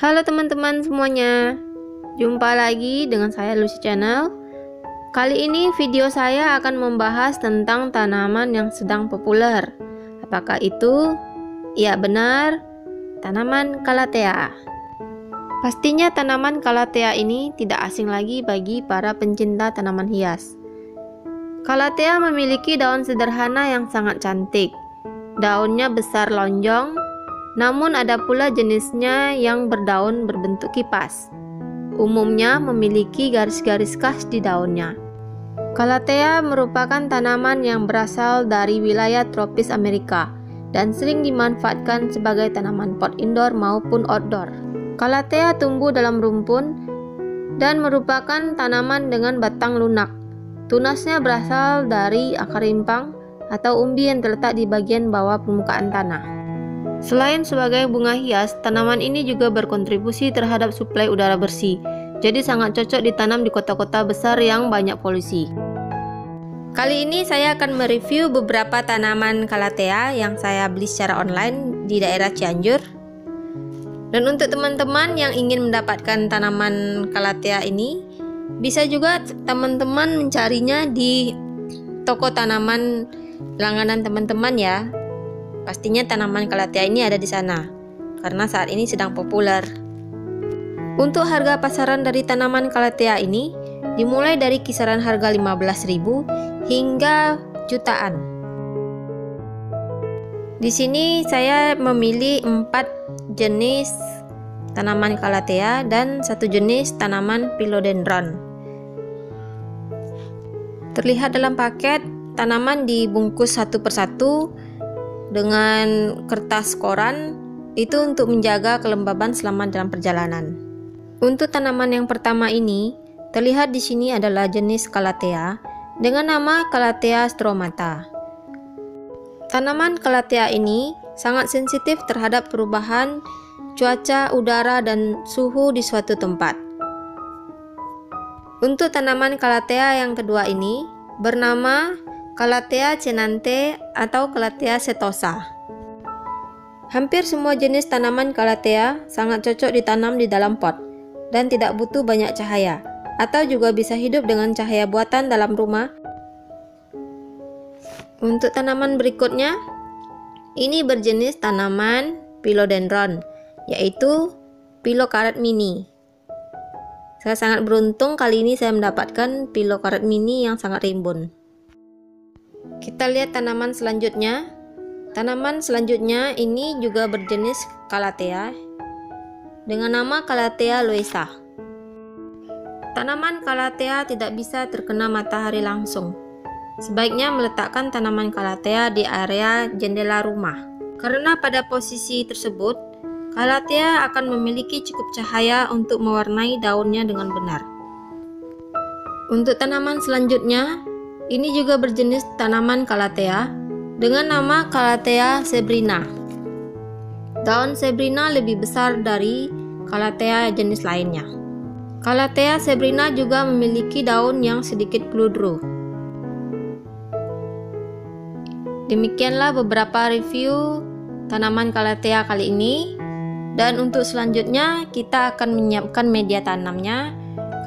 Halo teman-teman semuanya, jumpa lagi dengan saya Lucy Channel. Kali ini video saya akan membahas tentang tanaman yang sedang populer. Apakah itu? Ya benar, tanaman Calathea. Pastinya tanaman Calathea ini tidak asing lagi bagi para pencinta tanaman hias. Calathea memiliki daun sederhana yang sangat cantik. Daunnya besar lonjong, namun ada pula jenisnya yang berdaun berbentuk kipas. Umumnya memiliki garis-garis khas di daunnya. Calathea merupakan tanaman yang berasal dari wilayah tropis Amerika dan sering dimanfaatkan sebagai tanaman pot indoor maupun outdoor. Calathea tumbuh dalam rumpun dan merupakan tanaman dengan batang lunak. Tunasnya berasal dari akar rimpang atau umbi yang terletak di bagian bawah permukaan tanah. Selain sebagai bunga hias, tanaman ini juga berkontribusi terhadap suplai udara bersih, jadi sangat cocok ditanam di kota-kota besar yang banyak polusi. Kali ini saya akan mereview beberapa tanaman Calathea yang saya beli secara online di daerah Cianjur. Dan untuk teman-teman yang ingin mendapatkan tanaman Calathea ini, bisa juga teman-teman mencarinya di toko tanaman langganan teman-teman ya. Pastinya tanaman Calathea ini ada di sana, karena saat ini sedang populer. Untuk harga pasaran dari tanaman Calathea ini, dimulai dari kisaran harga 15.000 hingga jutaan. Di sini saya memilih 4 jenis tanaman Calathea dan 1 jenis tanaman Philodendron. Terlihat dalam paket, tanaman dibungkus satu persatu dengan kertas koran, itu untuk menjaga kelembaban selama dalam perjalanan. Untuk tanaman yang pertama ini, terlihat di sini adalah jenis Calathea dengan nama Calathea stromata. Tanaman Calathea ini sangat sensitif terhadap perubahan cuaca, udara, dan suhu di suatu tempat. Untuk tanaman Calathea yang kedua ini bernama Calathea chenante atau Calathea setosa. Hampir semua jenis tanaman Calathea sangat cocok ditanam di dalam pot dan tidak butuh banyak cahaya, atau juga bisa hidup dengan cahaya buatan dalam rumah. Untuk tanaman berikutnya, ini berjenis tanaman Philodendron, yaitu Pilocarot mini. Saya sangat beruntung kali ini saya mendapatkan Pilocarot mini yang sangat rimbun. Kita lihat tanaman selanjutnya. Tanaman selanjutnya ini juga berjenis Calathea dengan nama Calathea loesa. Tanaman Calathea tidak bisa terkena matahari langsung. Sebaiknya meletakkan tanaman Calathea di area jendela rumah, karena pada posisi tersebut Calathea akan memiliki cukup cahaya untuk mewarnai daunnya dengan benar. Untuk tanaman selanjutnya, ini juga berjenis tanaman Calathea dengan nama Calathea zebrina. Daun zebrina lebih besar dari Calathea jenis lainnya. Calathea zebrina juga memiliki daun yang sedikit gludru. Demikianlah beberapa review tanaman Calathea kali ini. Dan untuk selanjutnya kita akan menyiapkan media tanamnya,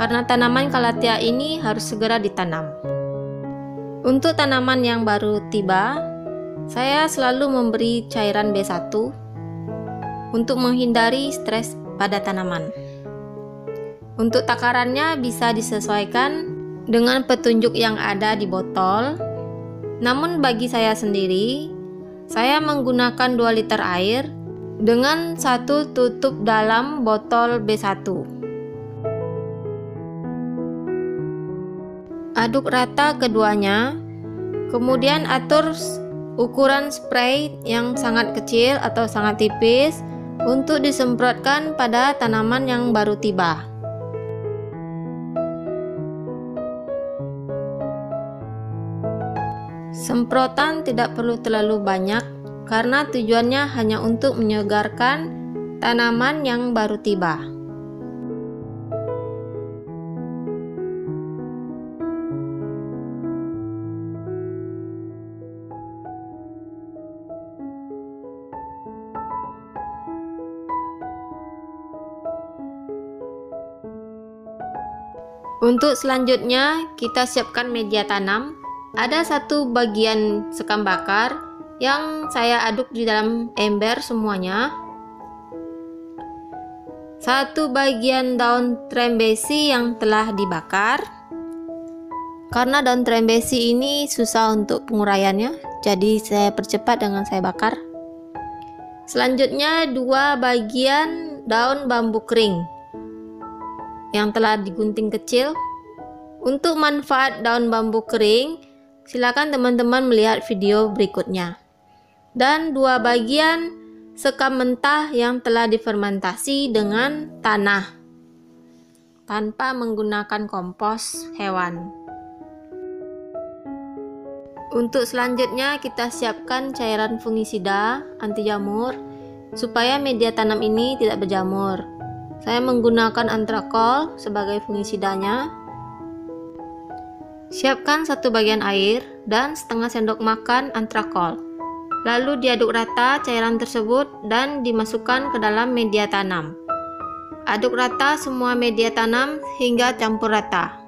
karena tanaman Calathea ini harus segera ditanam. Untuk tanaman yang baru tiba, saya selalu memberi cairan B1 untuk menghindari stres pada tanaman. Untuk takarannya bisa disesuaikan dengan petunjuk yang ada di botol. Namun bagi saya sendiri, saya menggunakan 2 liter air dengan 1 tutup dalam botol B1. Aduk rata keduanya, kemudian atur ukuran spray yang sangat kecil atau sangat tipis untuk disemprotkan pada tanaman yang baru tiba. Semprotan tidak perlu terlalu banyak karena tujuannya hanya untuk menyegarkan tanaman yang baru tiba. Untuk selanjutnya kita siapkan media tanam. Ada satu bagian sekam bakar yang saya aduk di dalam ember semuanya. Satu bagian daun trembesi yang telah dibakar. Karena daun trembesi ini susah untuk penguraiannya, jadi saya percepat dengan saya bakar. Selanjutnya 2 bagian daun bambu kering yang telah digunting kecil. Untuk manfaat daun bambu kering, silakan teman-teman melihat video berikutnya. Dan 2 bagian sekam mentah yang telah difermentasi dengan tanah tanpa menggunakan kompos hewan. Untuk selanjutnya kita siapkan cairan fungisida anti jamur supaya media tanam ini tidak berjamur. Saya menggunakan antrakol sebagai fungisidanya. Siapkan 1 bagian air dan setengah sendok makan antrakol. Lalu diaduk rata cairan tersebut dan dimasukkan ke dalam media tanam. Aduk rata semua media tanam hingga campur rata.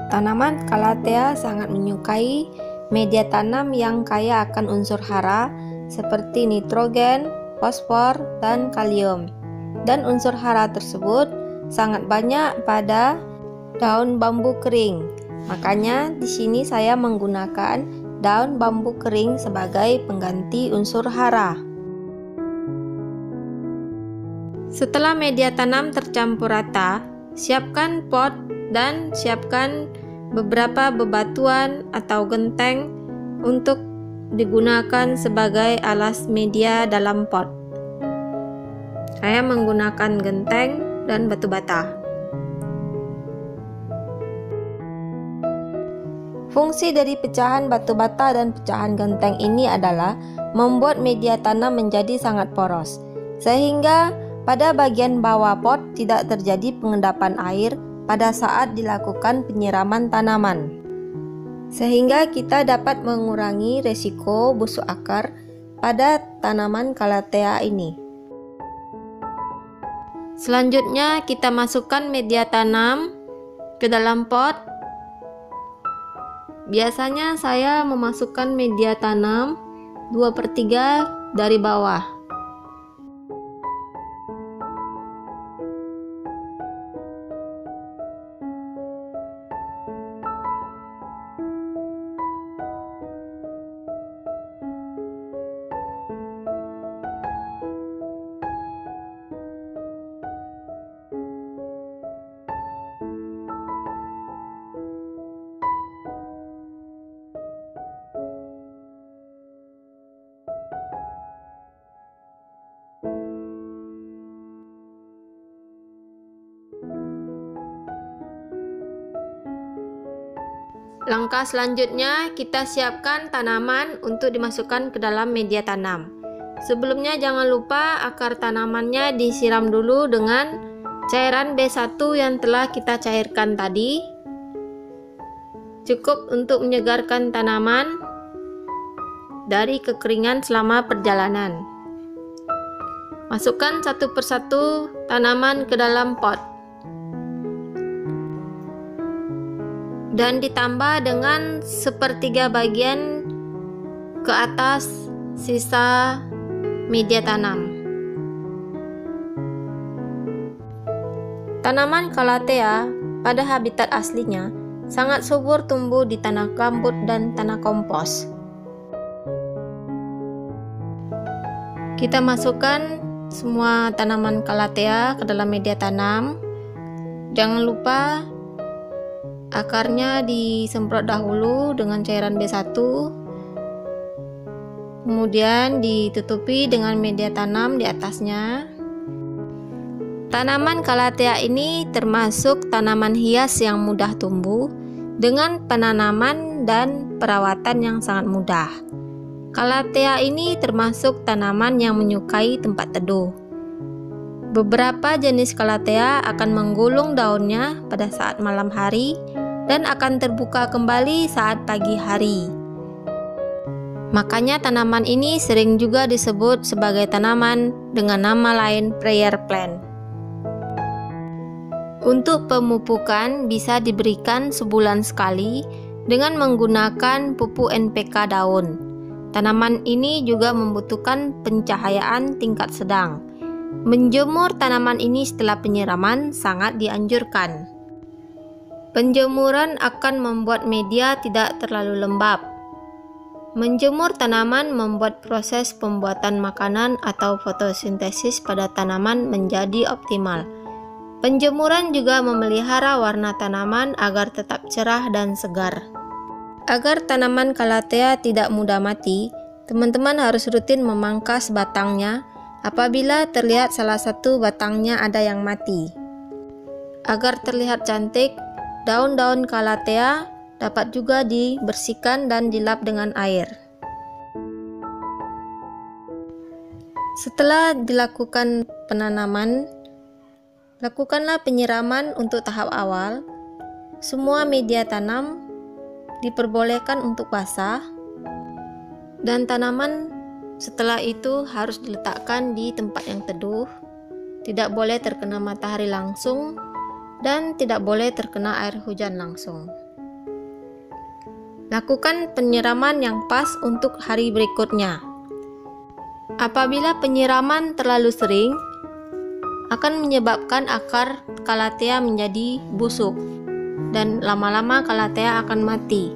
Tanaman Calathea sangat menyukai media tanam yang kaya akan unsur hara seperti nitrogen, fosfor, dan kalium. Dan unsur hara tersebut sangat banyak pada daun bambu kering. Makanya di sini saya menggunakan daun bambu kering sebagai pengganti unsur hara. Setelah media tanam tercampur rata, siapkan pot dan siapkan beberapa bebatuan atau genteng untuk digunakan sebagai alas media dalam pot. Saya menggunakan genteng dan batu bata. Fungsi dari pecahan batu bata dan pecahan genteng ini adalah membuat media tanam menjadi sangat poros, sehingga pada bagian bawah pot tidak terjadi pengendapan air pada saat dilakukan penyiraman tanaman, sehingga kita dapat mengurangi resiko busuk akar pada tanaman Calathea ini. Selanjutnya kita masukkan media tanam ke dalam pot. Biasanya saya memasukkan media tanam 2/3 dari bawah. Langkah selanjutnya kita siapkan tanaman untuk dimasukkan ke dalam media tanam. Sebelumnya jangan lupa akar tanamannya disiram dulu dengan cairan B1 yang telah kita cairkan tadi. Cukup untuk menyegarkan tanaman dari kekeringan selama perjalanan. Masukkan satu persatu tanaman ke dalam pot. Dan ditambah dengan 1/3 bagian ke atas sisa media tanam. Tanaman Calathea pada habitat aslinya sangat subur tumbuh di tanah gambut dan tanah kompos. Kita masukkan semua tanaman Calathea ke dalam media tanam. Jangan lupa akarnya disemprot dahulu dengan cairan B1, kemudian ditutupi dengan media tanam di atasnya. Tanaman Calathea ini termasuk tanaman hias yang mudah tumbuh dengan penanaman dan perawatan yang sangat mudah. Calathea ini termasuk tanaman yang menyukai tempat teduh. Beberapa jenis Calathea akan menggulung daunnya pada saat malam hari dan akan terbuka kembali saat pagi hari. Makanya tanaman ini sering juga disebut sebagai tanaman dengan nama lain prayer plant. Untuk pemupukan bisa diberikan sebulan sekali dengan menggunakan pupuk NPK daun. Tanaman ini juga membutuhkan pencahayaan tingkat sedang. Menjemur tanaman ini setelah penyiraman sangat dianjurkan. Penjemuran akan membuat media tidak terlalu lembab. Menjemur tanaman membuat proses pembuatan makanan atau fotosintesis pada tanaman menjadi optimal. Penjemuran juga memelihara warna tanaman agar tetap cerah dan segar. Agar tanaman Calathea tidak mudah mati, teman-teman harus rutin memangkas batangnya apabila terlihat salah satu batangnya ada yang mati. Agar terlihat cantik, daun-daun Calathea dapat juga dibersihkan dan dilap dengan air. Setelah dilakukan penanaman, lakukanlah penyiraman untuk tahap awal. Semua media tanam diperbolehkan untuk basah, dan tanaman setelah itu harus diletakkan di tempat yang teduh, tidak boleh terkena matahari langsung, dan tidak boleh terkena air hujan langsung. Lakukan penyiraman yang pas untuk hari berikutnya. Apabila penyiraman terlalu sering, akan menyebabkan akar Calathea menjadi busuk dan lama-lama Calathea akan mati.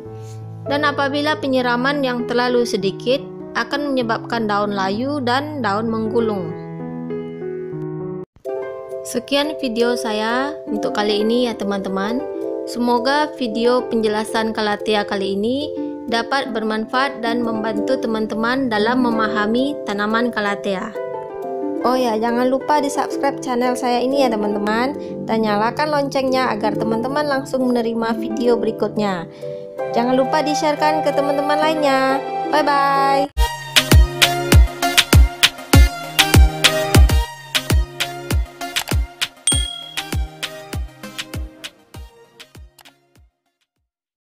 Dan apabila penyiraman yang terlalu sedikit, akan menyebabkan daun layu dan daun menggulung. Sekian video saya untuk kali ini ya teman-teman. Semoga video penjelasan Calathea kali ini dapat bermanfaat dan membantu teman-teman dalam memahami tanaman Calathea. Oh ya, jangan lupa di subscribe channel saya ini ya teman-teman, dan nyalakan loncengnya agar teman-teman langsung menerima video berikutnya. Jangan lupa di-sharekan ke teman-teman lainnya. Bye-bye.